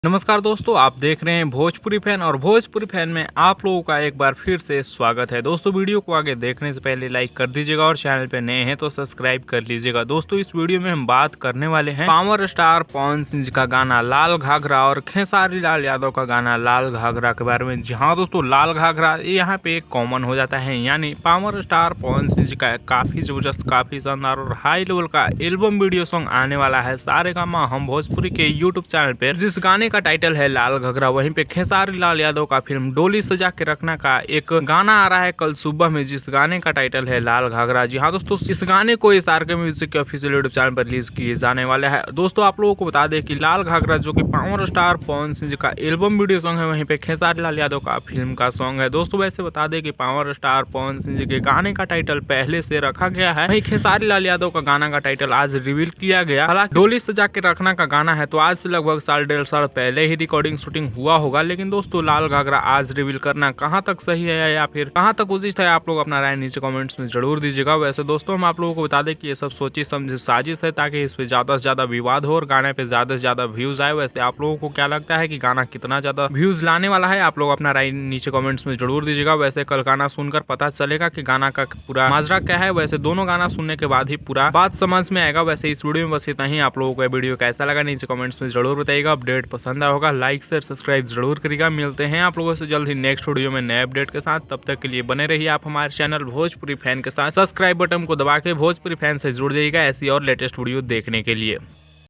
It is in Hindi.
नमस्कार दोस्तों, आप देख रहे हैं भोजपुरी फैन और भोजपुरी फैन में आप लोगों का एक बार फिर से स्वागत है। दोस्तों वीडियो को आगे देखने से पहले लाइक कर दीजिएगा और चैनल पे नए हैं तो सब्सक्राइब कर लीजिएगा। दोस्तों इस वीडियो में हम बात करने वाले हैं पावर स्टार पवन सिंह जी का गाना लाल घाघरा और खेसारी लाल यादव का गाना लाल घाघरा के बारे में। जहाँ दोस्तों लाल घाघरा यहाँ पे एक कॉमन हो जाता है, यानी पावर स्टार पवन सिंह जी का काफी जबरदस्त, काफी शानदार और हाई लेवल का एल्बम वीडियो सॉन्ग आने वाला है सारेगामा हम भोजपुरी के यूट्यूब चैनल पर। जिस गाने का टाइटल है लाल घाघरा, वहीं पे खेसारी लाल यादव का फिल्म डोली सजा के रखना का एक गाना आ रहा है कल सुबह में, जिस गाने का टाइटल है लाल घाघरा। जी हाँ दोस्तों, इस गाने को SRK म्यूजिक के ऑफिशियल यूट्यूब चैनल पर रिलीज किए जाने वाला है। दोस्तों आप लोगों को बता दें कि लाल घाघरा जो कि पावर स्टार पवन सिंह जी का एल्बम वीडियो सॉन्ग है, वहीं पे खेसारी लाल यादव का फिल्म का सॉन्ग है। दोस्तों वैसे बता दें कि पावर स्टार पवन सिंह जी के गाने का टाइटल पहले से रखा गया है, वहीं खेसारी लाल यादव का गाना का टाइटल आज रिवील किया गया। हालांकि डोली सजा के रखना का गाना है तो आज से लगभग साल 1.5 साल पहले ही रिकॉर्डिंग शूटिंग हुआ होगा, लेकिन दोस्तों लाल घाघरा आज रिवील करना कहां तक सही है या फिर कहां तक उचित है, आप लोग अपना राय नीचे कमेंट्स में जरूर दीजिएगा। वैसे दोस्तों हम आप लोगों को बता दें कि ये सब सोची समझी साजिश है ताकि इस पे ज्यादा से ज्यादा विवाद हो और गाने पे ज्यादा से ज्यादा व्यूज आए। वैसे आप लोगों को क्या लगता है कि गाना कितना ज्यादा व्यूज लाने वाला है, आप लोग अपना राय नीचे कमेंट्स में जरूर दीजिएगा। वैसे कल गाना सुनकर पता चलेगा कि गाना का पूरा माजरा क्या है। वैसे दोनों गाना सुनने के बाद ही पूरा बात समझ में आएगा। वैसे इस वीडियो में बस इतना ही। आप लोगों को वीडियो कैसा लगा नीचे कमेंट्स में जरूर बताइएगा। अपडेट पसंद आया होगा लाइक शेयर सब्सक्राइब जरूर करिएगा। मिलते हैं आप लोगों से जल्द ही नेक्स्ट वीडियो में नए अपडेट के साथ। तब तक के लिए बने रहिए आप हमारे चैनल भोजपुरी फैन के साथ। सब्सक्राइब बटन को दबा के भोजपुरी फैन से जुड़ जाइएगा ऐसी और लेटेस्ट वीडियो देखने के लिए।